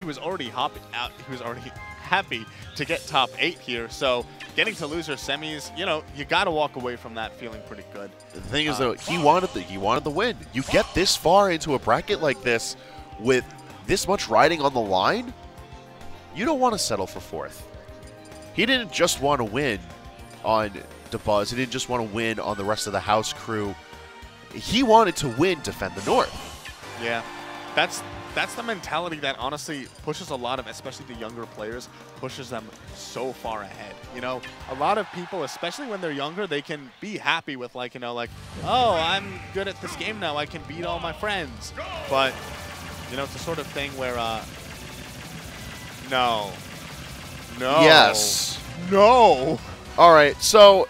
he was already happy to get top 8 here. So getting to loser semis, you know, you got to walk away from that feeling pretty good. The thing is, though, he wanted the win. You get this far into a bracket like this with this much riding on the line, you don't want to settle for 4th. He didn't just want to win on the Buzz. He didn't just want to win on the rest of the house crew. He wanted to win, defend the North. Yeah, that's the mentality that honestly pushes a lot of, especially the younger players, pushes them so far ahead. You know, a lot of people, especially when they're younger, they can be happy with like, you know, like, oh, I'm good at this game now, I can beat all my friends. But, you know, it's the sort of thing where, no. Yes. No. All right, so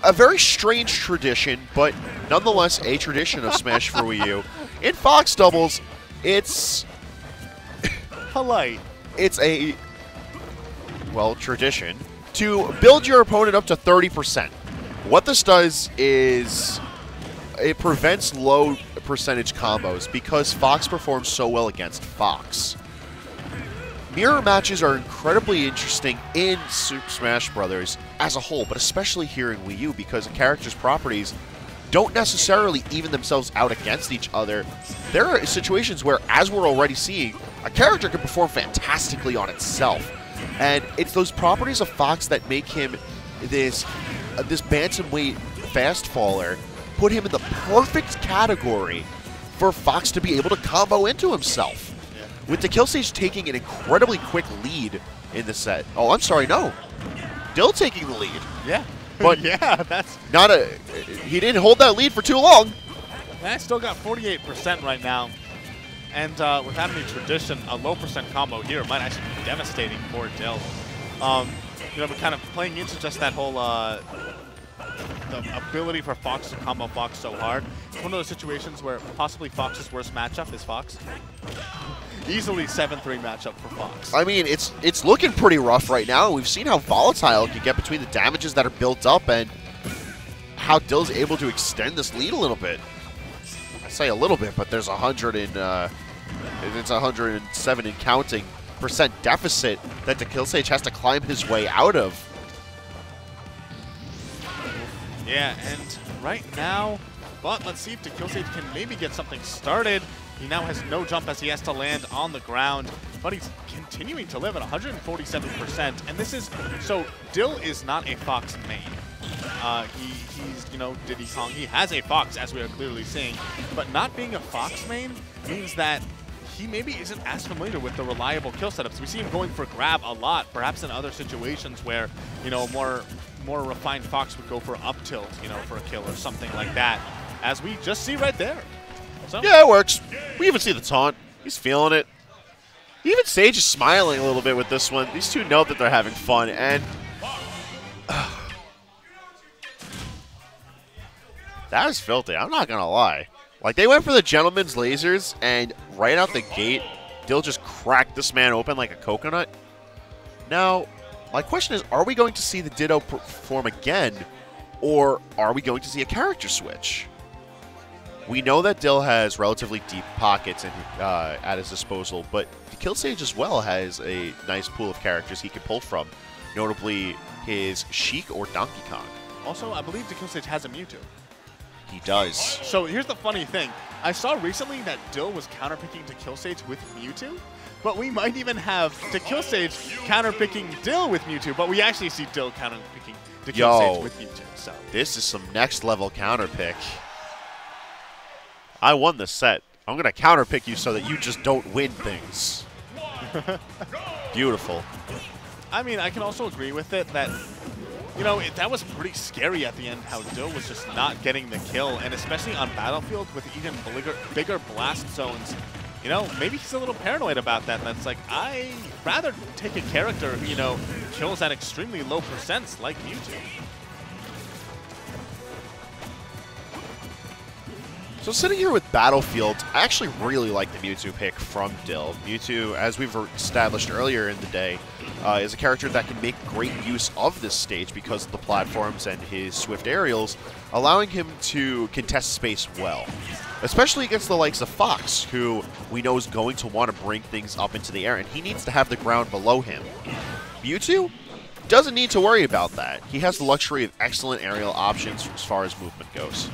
a very strange tradition, but nonetheless a tradition of Smash for Wii U. In Fox Doubles, it's polite. It's a, well, tradition to build your opponent up to 30%. What this does is it prevents low percentage combos because Fox performs so well against Fox. Mirror matches are incredibly interesting in Super Smash Bros. As a whole, but especially here in Wii U because a character's properties don't necessarily even themselves out against each other. There are situations where, as we're already seeing, a character can perform fantastically on itself. And it's those properties of Fox that make him this bantamweight fast faller, put him in the perfect category for Fox to be able to combo into himself. With dekillsage taking an incredibly quick lead in the set. Oh, I'm sorry, no. Dill taking the lead. Yeah. But yeah, that's not a. He didn't hold that lead for too long. I still got 48% right now. And without any tradition, a low percent combo here might actually be devastating for Dill. You know, but kind of playing into just that whole the ability for Fox to combo Fox so hard. It's one of those situations where possibly Fox's worst matchup is Fox. Easily 7-3 matchup for Fox. I mean, it's looking pretty rough right now. We've seen how volatile it can get between the damages that are built up and how Dill's able to extend this lead a little bit. I say a little bit, but there's 107 and counting percent deficit that dekillsage has to climb his way out of. Yeah, and right now, but let's see if dekillsage can maybe get something started. He now has no jump as he has to land on the ground, but he's continuing to live at 147%. And this is, so Dill is not a Fox main. He's, you know, Diddy Kong. He has a Fox, as we are clearly seeing, but not being a Fox main means that he maybe isn't as familiar with the reliable kill setups. We see him going for grab a lot, perhaps in other situations where, you know, more refined Fox would go for up tilt, you know, for a kill or something like that, as we just see right there. So. Yeah, it works. We even see the taunt. He's feeling it. Even Sage is smiling a little bit with this one. These two know that they're having fun, and that is filthy. I'm not going to lie. Like, they went for the gentleman's lasers, and right out the gate, Dill just cracked this man open like a coconut. Now, my question is, are we going to see the Ditto perform again, or are we going to see a character switch? We know that Dill has relatively deep pockets at his disposal, but dekillsage as well has a nice pool of characters he can pull from, notably his Sheik or Donkey Kong. Also, I believe dekillsage has a Mewtwo. He does. So here's the funny thing. I saw recently that Dill was counterpicking dekillsage with Mewtwo, but we might even have dekillsage counterpicking Dill with Mewtwo, but we actually see Dill counterpicking dekillsage with Mewtwo. So this is some next level counterpick. I won this set. I'm going to counterpick you so that you just don't win things. Beautiful. I mean, I can also agree with it that, you know, that was pretty scary at the end how Dill was just not getting the kill, and especially on Battlefield with even bigger blast zones. You know, maybe he's a little paranoid about that. That's like, I'd rather take a character who, you know, kills at extremely low percents like Mewtwo. So sitting here with Battlefield, I actually really like the Mewtwo pick from Dill. Mewtwo, as we've established earlier in the day, is a character that can make great use of this stage because of the platforms and his swift aerials, allowing him to contest space well. Especially against the likes of Fox, who we know is going to want to bring things up into the air, and he needs to have the ground below him. Mewtwo doesn't need to worry about that. He has the luxury of excellent aerial options as far as movement goes.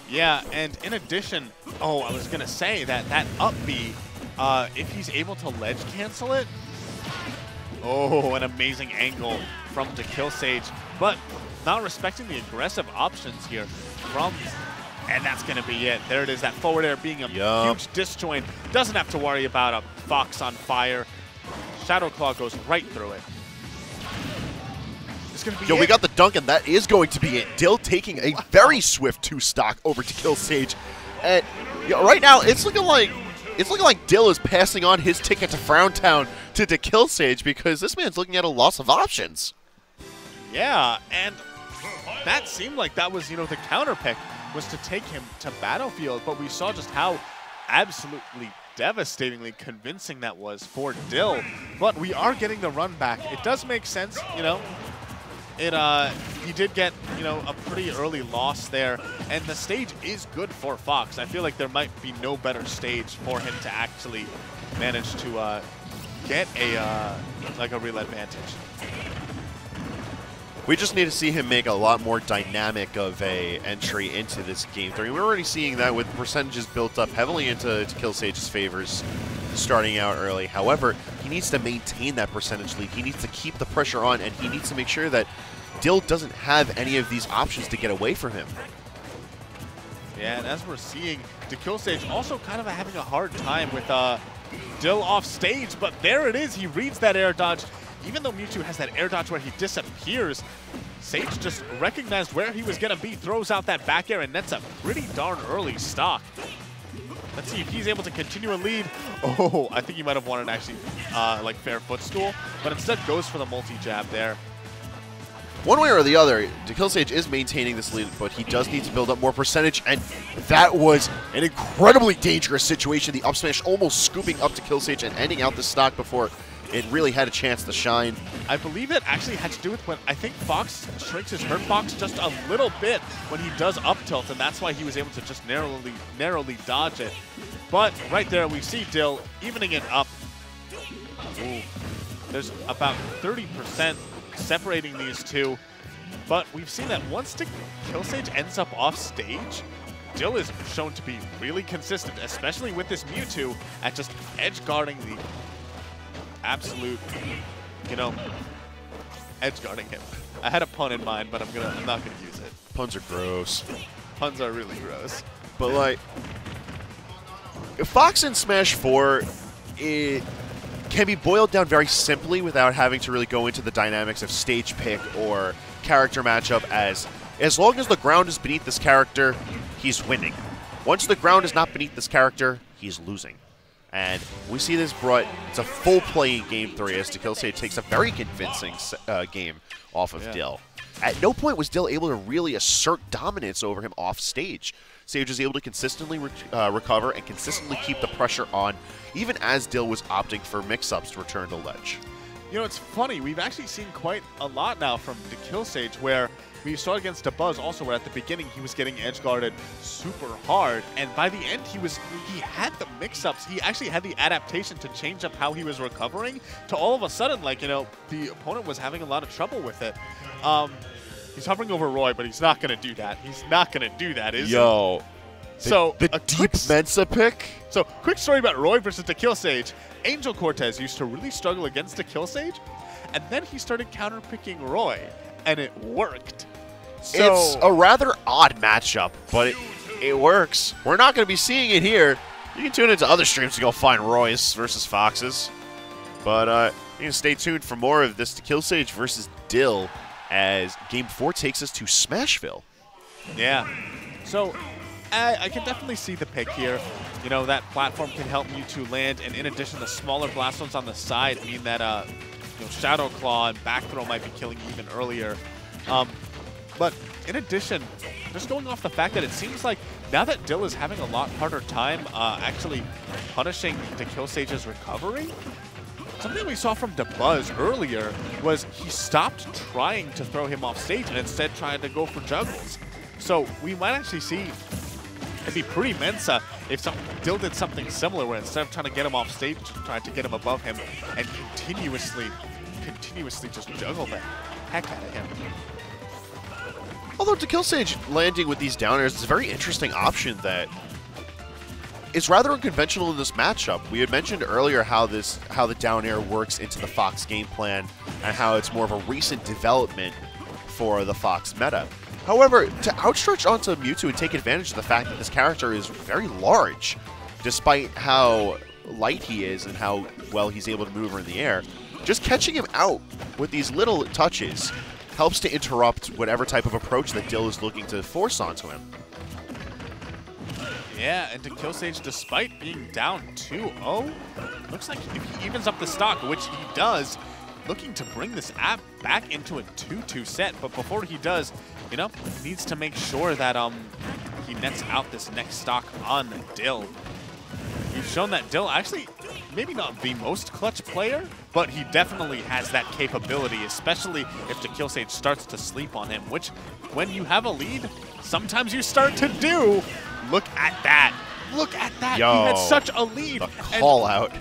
Yeah, and in addition, oh, I was going to say that up B, if he's able to ledge cancel it, oh, an amazing angle from dekillsage, but not respecting the aggressive options here from, and that's going to be it. There it is, that forward air being a huge disjoint. Doesn't have to worry about a Fox on fire. Shadow Claw goes right through it. Yo, we got the dunk, and that is going to be it. Dill taking a very swift 2-stock over dekillsage. And right now, it's looking like Dill is passing on his ticket to Frowntown to dekillsage because this man's looking at a loss of options. Yeah, and that seemed like that was, the counter pick was to take him to Battlefield, but we saw just how absolutely devastatingly convincing that was for Dill. But we are getting the run back. It does make sense, he did get, a pretty early loss there, and the stage is good for Fox. I feel like there might be no better stage for him to actually manage to get a real advantage. We just need to see him make a lot more dynamic of a entry into this game 3. We're already seeing that with percentages built up heavily into dekillsage's favors starting out early. However, he needs to maintain that percentage lead. He needs to keep the pressure on, and he needs to make sure that Dill doesn't have any of these options to get away from him. Yeah, and as we're seeing, dekillsage also kind of having a hard time with Dill off stage, but there it is. He reads that air dodge. Even though Mewtwo has that air dodge where he disappears, Sage just recognized where he was going to be, throws out that back air, and that's a pretty darn early stock. Let's see if he's able to continue a lead. Oh, I think he might have wanted actually fair footstool, but instead goes for the multi-jab there. One way or the other, dekillsage is maintaining this lead, but he does need to build up more percentage, and that was an incredibly dangerous situation. The up smash almost scooping up dekillsage and ending out the stock before it really had a chance to shine. I believe it actually had to do with when I think Fox shrinks his hurt box just a little bit when he does up tilt, and that's why he was able to just narrowly dodge it. But right there, we see Dill evening it up. Ooh. There's about 30% separating these two, but we've seen that once dekillsage ends up off stage, Dill is shown to be really consistent, especially with this Mewtwo at just edge guarding the absolute, edge guarding him. I had a pun in mind, but I'm not gonna use it. Puns are gross. Puns are really gross. But Fox in Smash 4, it can be boiled down very simply without having to really go into the dynamics of stage pick or character matchup. As long as the ground is beneath this character, he's winning. Once the ground is not beneath this character, he's losing. And we see this brought to full play in Game 3 as dekillsage takes a very convincing game off of Dill. At no point was Dill able to really assert dominance over him off stage. Sage was able to consistently recover and consistently keep the pressure on, even as Dill was opting for mix-ups to return to ledge. It's funny. We've actually seen quite a lot now from dekillsage where we saw against Dabuz also where at the beginning he was getting edge guarded super hard, and by the end he had the mix-ups. He actually had the adaptation to change up how he was recovering to all of a sudden, the opponent was having a lot of trouble with it. He's hovering over Roy, but he's not going to do that. He's not going to do that, is he? So the deep Mensa pick? So, quick story about Roy versus dekillsage. Angel Cortez used to really struggle against dekillsage, and then he started counter-picking Roy, and it worked. So, it's a rather odd matchup, but it works. We're not going to be seeing it here. You can tune into other streams to go find Roy's versus Fox's. But you can stay tuned for more of this dekillsage versus Dill as Game 4 takes us to Smashville. Yeah. So, I can definitely see the pick here. That platform can help Mewtwo land, and in addition, the smaller blast zones on the side mean that Shadow Claw and back throw might be killing even earlier. But in addition, just going off the fact that it seems like now that Dill is having a lot harder time actually punishing dekillsage's recovery, something we saw from Dabuz earlier was he stopped trying to throw him off stage and instead tried to go for juggles. So we might actually see, it'd be pretty Mensa if Dill did something similar where instead of trying to get him off stage, tried to get him above him and continuously just juggle the heck out of him. Although dekillsage landing with these down airs is a very interesting option that is rather unconventional in this matchup. We had mentioned earlier how the down air works into the Fox game plan and how it's more of a recent development for the Fox meta. However, to outstretch onto Mewtwo and take advantage of the fact that this character is very large, despite how light he is and how well he's able to maneuver in the air, just catching him out with these little touches helps to interrupt whatever type of approach that Dill is looking to force onto him. Yeah, and dekillsage, despite being down 2-0, looks like if he evens up the stock, which he does, looking to bring this app back into a 2-2 set. But before he does, you know, he needs to make sure that he nets out this next stock on Dill. We've shown that Dill actually, maybe not the most clutch player, but he definitely has that capability, especially if dekillsage starts to sleep on him, which when you have a lead, sometimes you start to do. Look at that. Look at that. Yo, he had such a lead. The call out.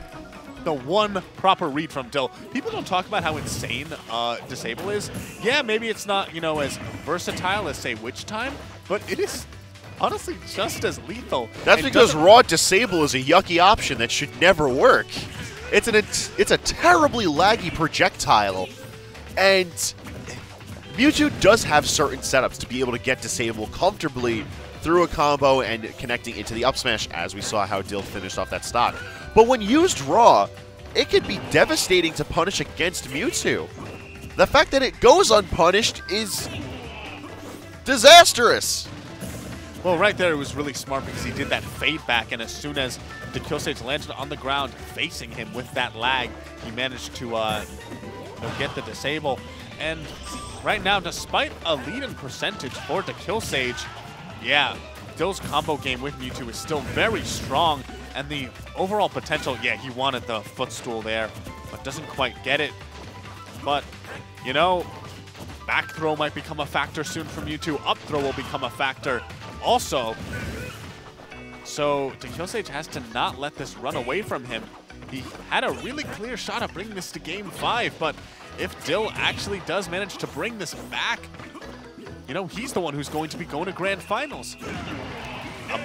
The one proper read from Dill. People don't talk about how insane Disable is. Yeah, maybe it's not, you know, as versatile as, say, Witch Time, but it is honestly just as lethal. That's because raw Disable is a yucky option that should never work. It's a terribly laggy projectile, and Mewtwo does have certain setups to be able to get Disable comfortably through a combo and connecting into the up smash, as we saw how Dill finished off that stock. But when used raw, it can be devastating to punish against Mewtwo. The fact that it goes unpunished is disastrous. Well, right there, it was really smart because he did that fade back, and as soon as dekillsage landed on the ground facing him with that lag, he managed to get the disable. And right now, despite a lead in percentage for dekillsage, yeah, Dill's combo game with Mewtwo is still very strong, and the overall potential, yeah, he wanted the footstool there, but doesn't quite get it. But, you know, back throw might become a factor soon for Mewtwo. Up throw will become a factor also. So dekillsage has to not let this run away from him. He had a really clear shot of bringing this to Game 5, but if Dill actually does manage to bring this back, you know, he's the one who's going to be going to Grand Finals.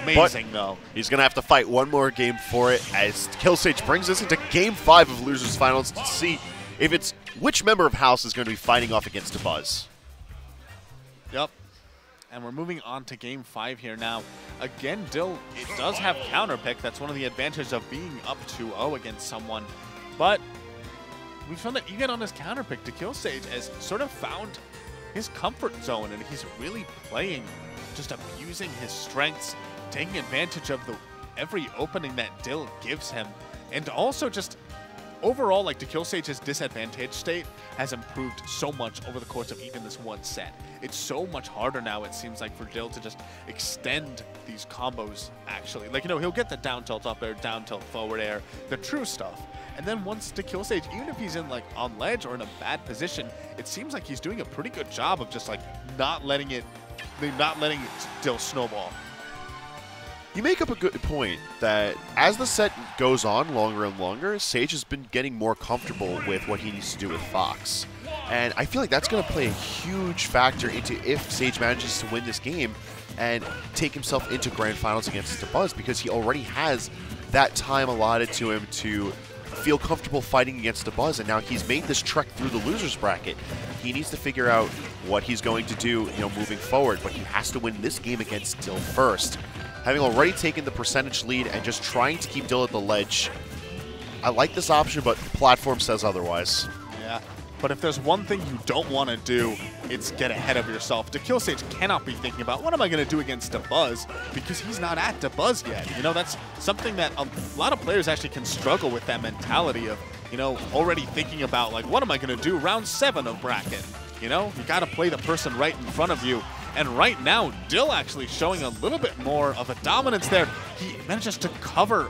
Amazing, though. He's going to have to fight one more game for it as dekillsage brings us into Game 5 of Losers Finals to see if it's which member of House is going to be fighting off against Dabuz. Yep. And we're moving on to Game 5 here now. Again, Dill, it does have counter pick. That's one of the advantages of being up 2-0 against someone. But we found that even on his counter pick, dekillsage has sort of found his comfort zone, and he's really playing, just abusing his strengths, taking advantage of every opening that Dill gives him, and also just overall, like, dekillsage's disadvantage state has improved so much over the course of even this one set. It's so much harder now, it seems like, for Dill to just extend these combos, actually. Like, you know, he'll get the down tilt up air, down tilt forward air, the true stuff. And then once dekillsage, even if he's in, like, on ledge or in a bad position, it seems like he's doing a pretty good job of just, like, not letting Dill snowball. You make up a good point that as the set goes on longer and longer, Sage has been getting more comfortable with what he needs to do with Fox. And I feel like that's going to play a huge factor into if Sage manages to win this game and take himself into Grand Finals against Dabuz, because he already has that time allotted to him to feel comfortable fighting against Dabuz, and now he's made this trek through the losers bracket. He needs to figure out what he's going to do, you know, moving forward, but he has to win this game against Dill first. Having already taken the percentage lead and just trying to keep Dill at the ledge, I like this option, but the platform says otherwise. Yeah, but if there's one thing you don't want to do, it's get ahead of yourself. dekillsage cannot be thinking about, what am I going to do against Dabuz? Because he's not at Dabuz yet. You know, that's something that a lot of players actually can struggle with, that mentality of, you know, already thinking about, like, what am I going to do round 7 of bracket? You know, you got to play the person right in front of you. And right now, Dill actually showing a little bit more of a dominance there. He manages to cover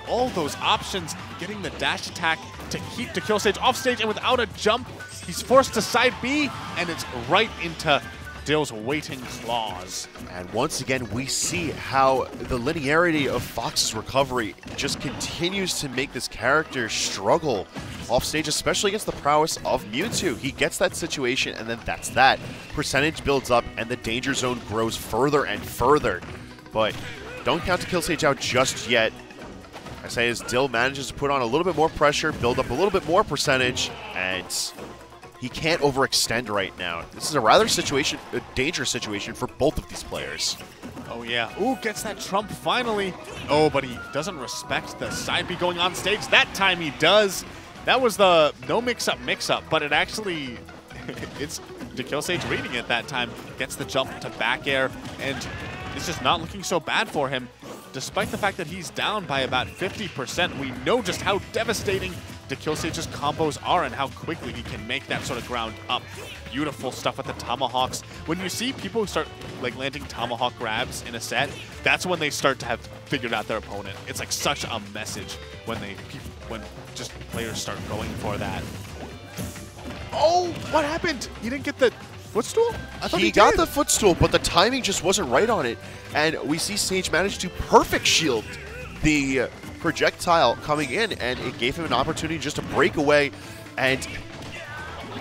all those options, getting the dash attack to keep dekillsage off stage, and without a jump, he's forced to side B, and it's right into Dill's waiting claws. And once again, we see how the linearity of Fox's recovery just continues to make this character struggle off stage, especially against the prowess of Mewtwo. He gets that situation, and then that's that. Percentage builds up, and the danger zone grows further and further. But don't count dekillsage out just yet. I say as Dill manages to put on a little bit more pressure, build up a little bit more percentage, and he can't overextend right now. This is a rather dangerous situation for both of these players. Oh yeah, ooh, gets that trump finally. Oh, but he doesn't respect the side B going on stage. That time he does. That was the no mix-up, but it actually, it's dekillsage reading it that time. Gets the jump to back air, and it's just not looking so bad for him. Despite the fact that he's down by about 50%, we know just how devastating dekillsage's combos are and how quickly he can make that sort of ground up. Beautiful stuff with the tomahawks. When you see people who start like landing tomahawk grabs in a set, that's when they start to have figured out their opponent. It's like such a message when just players start going for that. Oh, what happened? He didn't get the footstool? I thought he got the footstool, but the timing just wasn't right on it. And we see Sage manage to perfect shield the projectile coming in, and it gave him an opportunity just to break away, and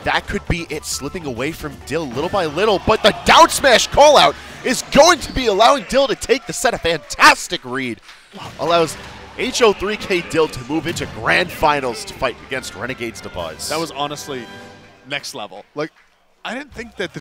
that could be it, slipping away from Dill little by little. But the down smash call out is going to be allowing Dill to take the set. A fantastic read allows Ho3K Dill to move into grand finals to fight against Renegades to Buzz. That was honestly next level. Like, I didn't think that the